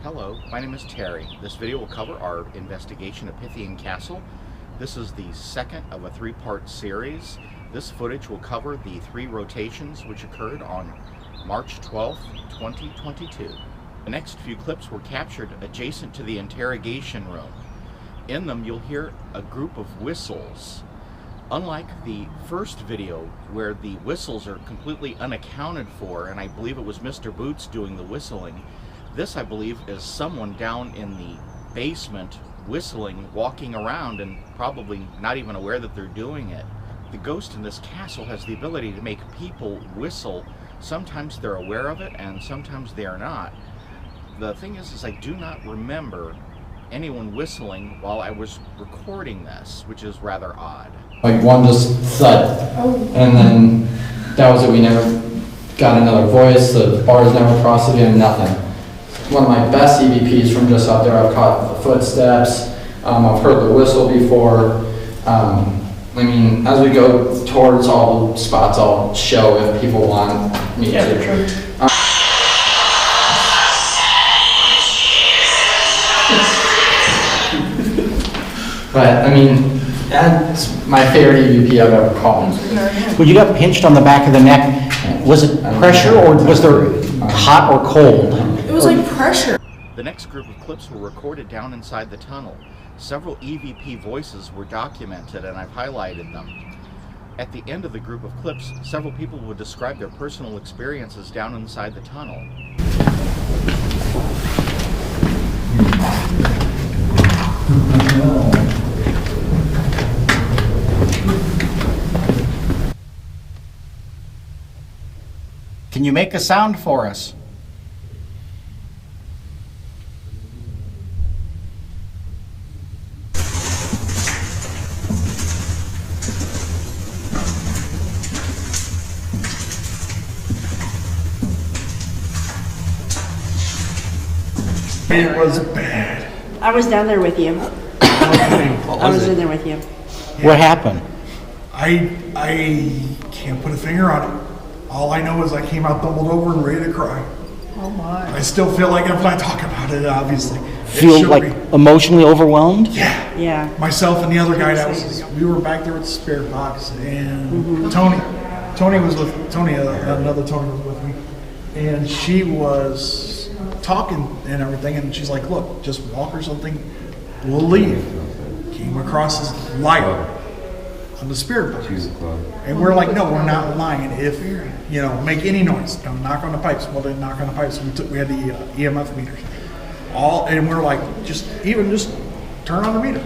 Hello, my name is Terry. This video will cover our investigation of Pythian Castle. This is the second of a three-part series. This footage will cover the 3 rotations which occurred on March 12th, 2022. The next few clips were captured adjacent to the interrogation room. In them, you'll hear a group of whistles. Unlike the first video, where the whistles are completely unaccounted for, and I believe it was Mr. Boots doing the whistling, this, I believe, is someone down in the basement whistling, walking around, and probably not even aware that they're doing it. The ghost in this castle has the ability to make people whistle. Sometimes they're aware of it, and sometimes they are not. The thing is I do not remember anyone whistling while I was recording this, which is rather odd. Like one just thud, and then that was it. We never got another voice, the bars never crossed again, nothing. One of my best EVPs from just out there. I've caught the footsteps, I've heard the whistle before. I mean, as we go towards all the spots, I'll show if people want me to. But I mean, that's my favorite EVP I've ever called. When you got pinched on the back of the neck, was it pressure or was there hot or cold? It was like pressure. The next group of clips were recorded down inside the tunnel. Several EVP voices were documented, and I've highlighted them. At the end of the group of clips, several people would describe their personal experiences down inside the tunnel. Can you make a sound for us? It was bad. I was down there with you. I was in there with you. What happened? I can't put a finger on it. All I know is I came out doubled over and ready to cry. Oh my. I still feel like if I talk about it, obviously. Feel like emotionally overwhelmed? Yeah. Yeah. Myself and the other guy we were back there with the spirit box, and Tony was with Tony, another Tony was with me, and she was talking and everything, and she's like, look, just walk or something, we'll leave. Came across this light on the spirit box. And we're like, no, we're not lying. If, make any noise, don't knock on the pipes. Well, they knock on the pipes. We had the EMF meters. And we're like, just turn on the meter.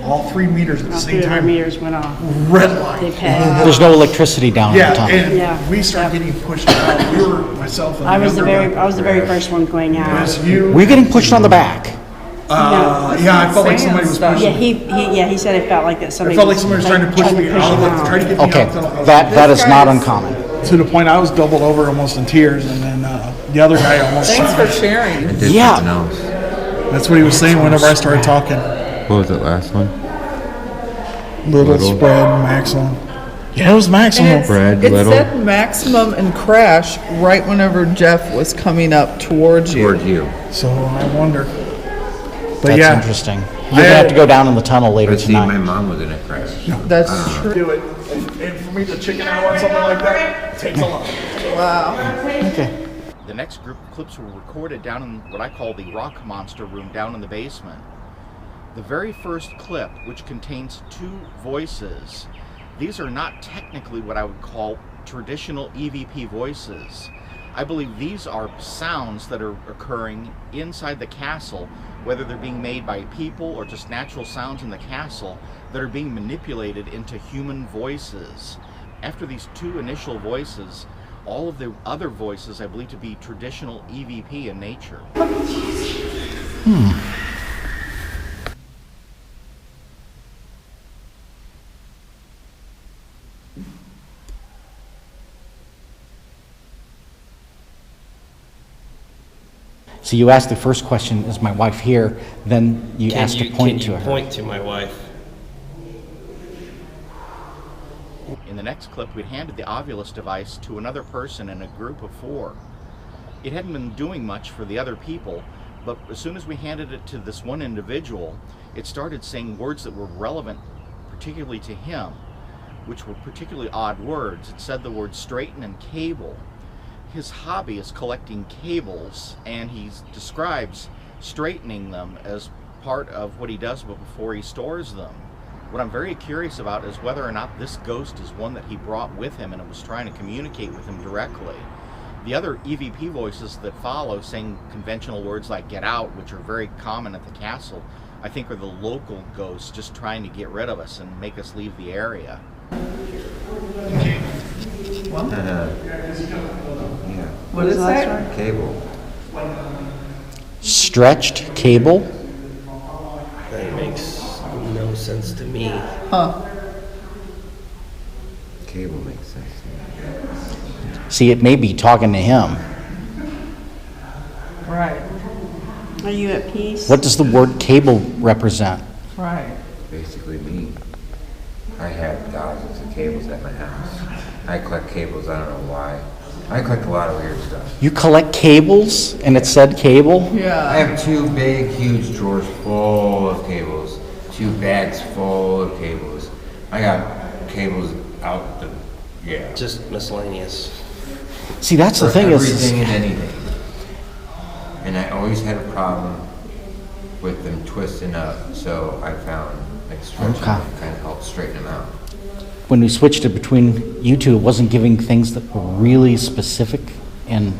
All 3 meters at the same time. Meters went off. Red light. There's no electricity down in the tunnel. And we started getting pushed out. We were, myself and I was the very first one going out. It was you. Were you getting pushed on the back? Yeah, I felt like somebody was pushing me. He said it felt like that. It felt like somebody was trying to push me out. Trying to get me Okay, out. that is not uncommon. To the point I was doubled over almost in tears, and then the other guy almost. Thanks for sharing. Yeah. That's what he was saying whenever I started talking. What was that last one? Little spread, maximum. Yeah, it was maximum. It Little. said maximum and crash right whenever Jeff was coming up towards you. Towards you. So I wonder. But That's yeah, interesting. You're gonna have to go down in the tunnel later But see, my tonight. mom was in a crash. That's true. do it. And for me to chicken out on something like that takes a lot. Wow. Okay. The next group of clips were recorded down in what I call the rock monster room down in the basement. The very first clip, which contains 2 voices, these are not technically what I would call traditional EVP voices. I believe these are sounds that are occurring inside the castle, whether they're being made by people or just natural sounds in the castle that are being manipulated into human voices. After these 2 initial voices, all of the other voices I believe to be traditional EVP in nature. So you asked the first question, is my wife here? Then you asked to point to her. Can you point to my wife? In the next clip, we'd handed the Ovilus device to another person in a group of 4. It hadn't been doing much for the other people, But as soon as we handed it to this one individual, it started saying words that were relevant particularly to him, which were particularly odd words. It said the word straighten and cable. His hobby is collecting cables, and he describes straightening them as part of what he does before he stores them. What I'm very curious about is whether or not this ghost is one that he brought with him and it was trying to communicate with him directly. The other EVP voices that follow, saying conventional words like get out, which are very common at the castle, I think are the local ghosts just trying to get rid of us and make us leave the area. What is that? Cable. Stretched cable? That makes no sense to me. Huh. Cable makes sense. See, it may be talking to him. Right, Are you at peace? What does the word cable represent? right. Basically me. I have thousands of cables at my house. I collect cables, I don't know why. I collect a lot of weird stuff. You collect cables and it said cable? I Yeah. have 2 big, huge drawers full of cables. 2 bags full of cables. I got cables out the, yeah. Just miscellaneous. See, that's the For thing everything is, and anything. And I always had a problem with them twisting up, so I found like stretching Okay. kind of helped straighten them out. when we switched it between you two, it wasn't giving things that were really specific. And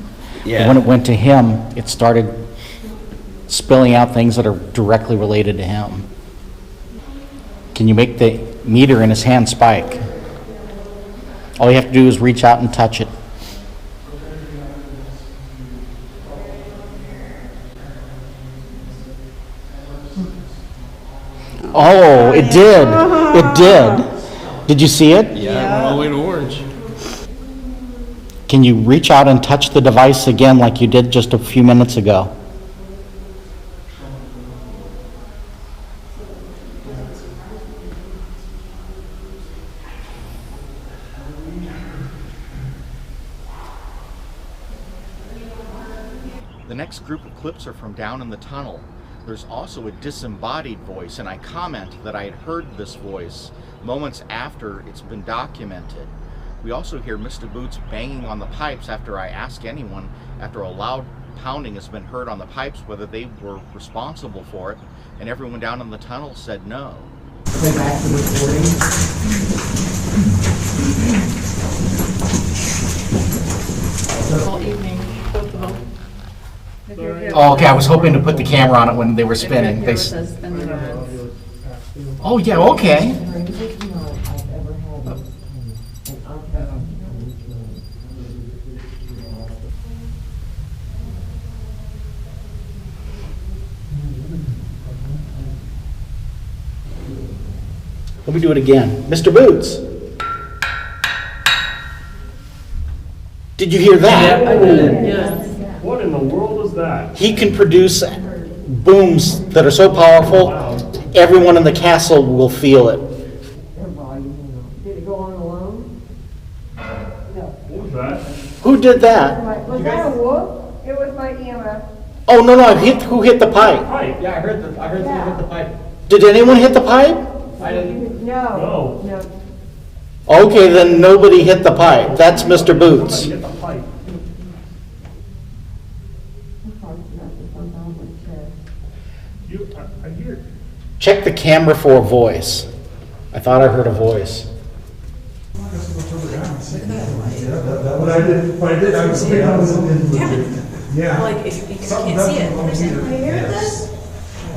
Yeah. when it went to him, it started spilling out things that are directly related to him. Can you make the meter in his hand spike? All you have to do is reach out and touch it. Oh, it did. It did. Did you see it? Yeah, all the way to orange. Can you reach out and touch the device again like you did just a few minutes ago? The next group of clips are from down in the tunnel. There's also a disembodied voice, and I comment that I had heard this voice moments after it's been documented. We also hear Mr. Boots banging on the pipes after I ask anyone, after a loud pounding has been heard on the pipes, whether they were responsible for it, and everyone down in the tunnel said no. Play back the recording. All evening, both of them. Oh, okay, I was hoping to put the camera on it when they were spinning. Oh, yeah, okay. Let me do it again. Mr. Boots. Did you hear that? What in the world is that? He can produce booms that are so powerful, everyone in the castle will feel it. Did it go on alone? What was that? Who did that? Was that a wolf? It was my EMF. Oh, no, who hit the pipe? Pipe? Yeah, I heard someone hit the pipe. Did anyone hit the pipe? I didn't. No. No. Okay, then nobody hit the pipe. That's Mr. Boots. Hit the pipe. I hear. Check the camera for a voice. I thought I heard a voice. What I did, I was yeah. Like, if you can't see it. I'm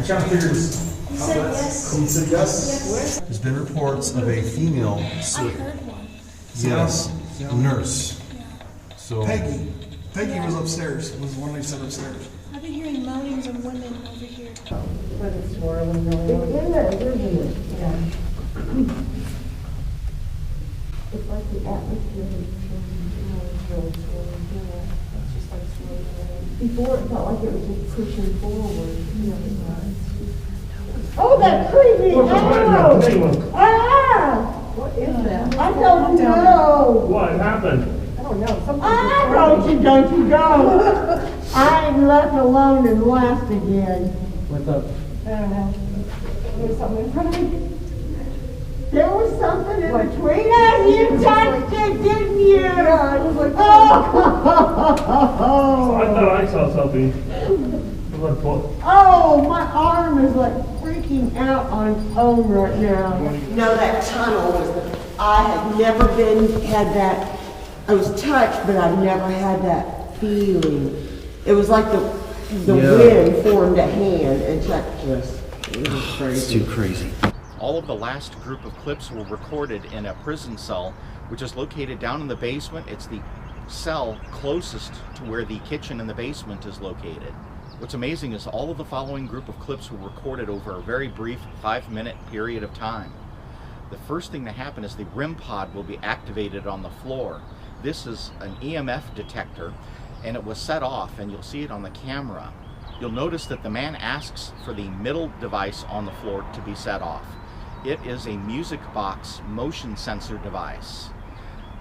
trying to figure this. He said yes. You said yes? There's been reports of a female. I heard one. Yes, nurse. So. Peggy was upstairs, was the one they said upstairs. I've been hearing moanings of women over here. But it's swirling going on. It's in there, isn't it? Yeah. It's like the atmosphere is swirling. It's just like swirling. Before it felt like it was just pushing forward. Oh, that's creepy! What's the Oh! Ah! What is that? I don't know. What happened? I don't know. Don't you go. I'm left alone and laughed again. What's up? I don't know. There was something in front of me. There was something in between us. You touched it, didn't you? Yeah, I was like, oh. I thought I saw something. Oh, my arm is like freaking out on its own right now. No, that tunnel was I had never had that. I was touched, but I've never had that feeling. It was like the wind formed a hand and touched us. It was crazy. It's too crazy. All of the last group of clips were recorded in a prison cell, which is located down in the basement. It's the cell closest to where the kitchen in the basement is located. What's amazing is all of the following group of clips were recorded over a very brief 5-minute period of time. The first thing to happen is the REM pod will be activated on the floor. This is an EMF detector, and it was set off, and you'll see it on the camera. You'll notice that the man asks for the middle device on the floor to be set off. It is a music box motion sensor device.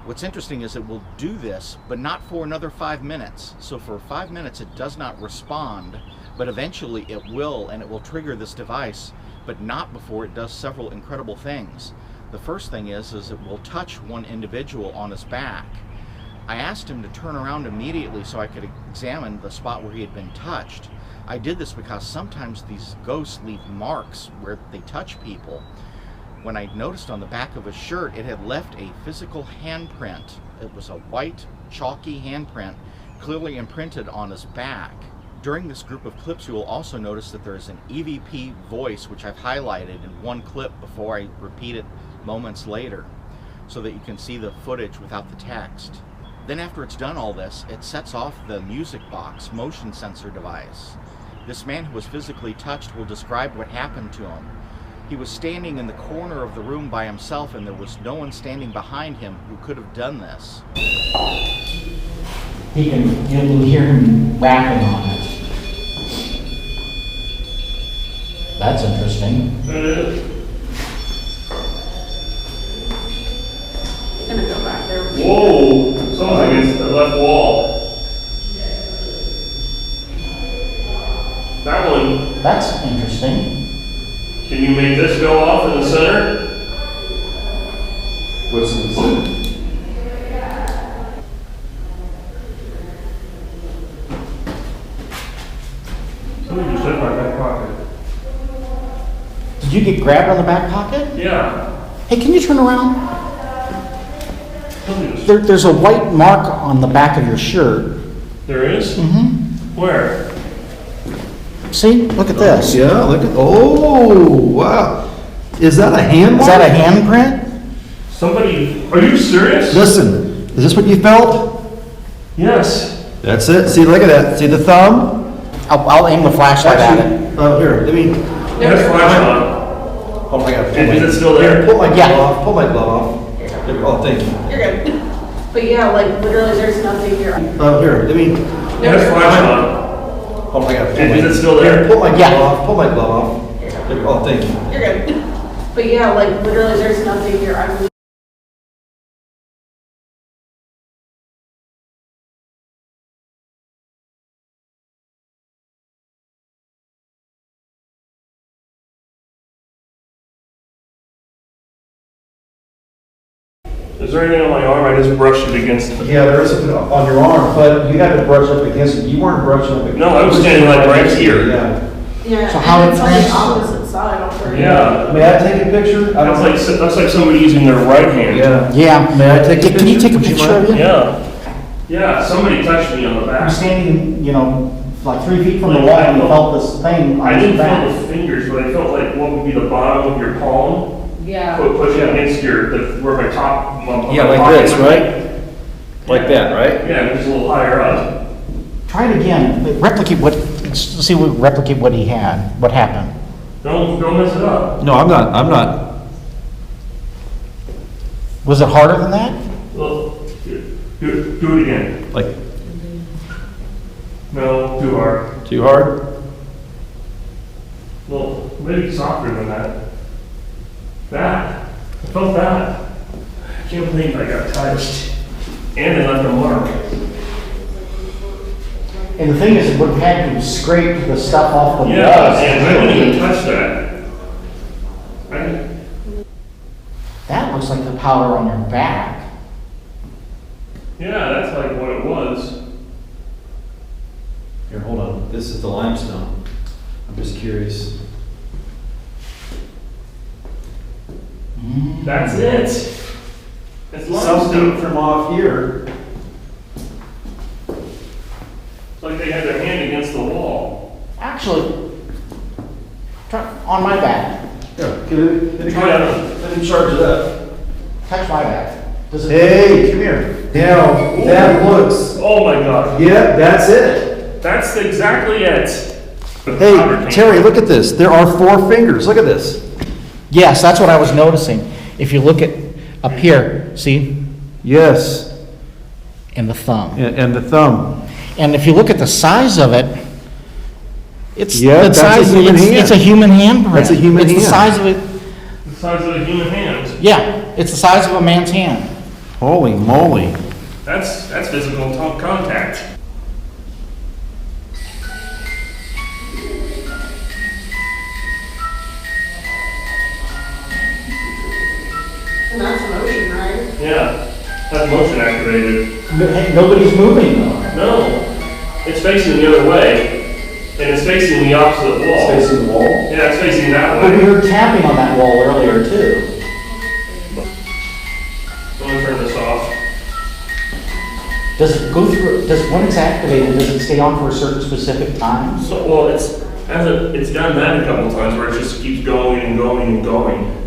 What's interesting is it will do this, but not for another 5 minutes. So for 5 minutes it does not respond, but eventually it will, and it will trigger this device, but not before it does several incredible things. The first thing is it will touch one individual on his back. I asked him to turn around immediately so I could examine the spot where he had been touched. I did this because sometimes these ghosts leave marks where they touch people. When I noticed on the back of his shirt, it had left a physical handprint. It was a white, chalky handprint, clearly imprinted on his back. During this group of clips, you will also notice that there is an EVP voice, which I've highlighted in one clip before I repeat it moments later, so that you can see the footage without the text. Then after it's done all this, it sets off the music box motion sensor device. This man who was physically touched will describe what happened to him. He was standing in the corner of the room by himself, and there was no one standing behind him who could have done this. You can hear him rapping on it. That's interesting. It is. I'm gonna go back there. Whoa, someone's against the left wall. That one, That's interesting. can you make this go off in the center? What's in the center? Somebody just took my back pocket. Did you get grabbed on the back pocket? Yeah. Hey, can you turn around? Somebody just- There's a white mark on the back of your shirt. There is? Mm-hmm. Where? See? Look at this. Yeah, look at, oh, wow. Is that a hand Is mark? that a handprint? Somebody, are you serious? Listen, is this what you felt? Yes. That's it. See, look at that. See the thumb? I'll aim the flashlight at it. Here, let me, That's flash on. oh, I gotta pull Is my, it still there? pull my glove Yeah. off, pull my glove off. Oh, thank you. You're good. But yeah, like literally there's nothing here. Here, let me, That's flash on. oh, I gotta pull my. Is it still there? Pull my glove Yeah. off, pull my glove off. Oh, thank you. You're good. But yeah, like literally there's nothing here. I'm Is there anything on my arm? I just brushed it against the... Yeah, there is something on your arm, but you had to brush up against it. You weren't brushing up against it. No, I was standing like right here. Yeah. yeah. So how and it's on the it's- opposite side. I'll turn it. Yeah. May I take a picture? That's like somebody using their right hand. Yeah. Yeah. May I take a picture? Can you take a Would you picture mind? of it? Yeah. Yeah, somebody touched me on the I'm back. standing, like 3 feet from the Like, wall I and you felt- felt this thing I on didn't his back. feel the fingers, but I felt like what would be the bottom of your palm. Yeah. Pushing against where my top... Yeah, like this, right? Like that, right? Yeah, just a little higher up. Try it again. Replicate what he had. What happened? Don't mess it up. No, I'm not. Was it harder than that? Well, do it again. Like, No, too hard. too hard? Well, maybe softer than that. That. I felt that. I can't believe I got touched. And it left a mark. And the thing is, it would have had to scrape the stuff off the Yeah, walls. and I wouldn't even touch that. That looks like the powder on your back. Yeah, that's like what it was. Here, hold on. This is the limestone. I'm just curious. That's it. It's Something limestone. from off here. It's like they had their hand against the wall. Actually, try, on my back, Here, let me charge it up. touch my back. Does it? Hey, come here. Now, that looks, Oh my God. yeah, that's it. That's exactly it. The powder Hey, came Terry, out. look at this. There are 4 fingers. Look at this. Yes, that's what I was noticing. If you look at up here, see, Yes, and the thumb. and the thumb. And if you look at the size of it, it's Yeah, the that's a size. human It's hand. a human handprint. That's a human It's the hand. size of it. The size of a human hand. Yeah, it's the size of a man's hand. Holy moly. That's physical contact. And that's motion, right? Yeah, that's motion activated. Nobody's moving though. No, it's facing the other way, and it's facing the opposite wall. Facing the wall? Yeah, it's facing that But we way. heard tapping on that wall earlier too. I'm gonna turn this off. Does it go through, when it's activated, does it stay on for a certain specific time? So, well, it's done that a couple of times where it just keeps going and going and going.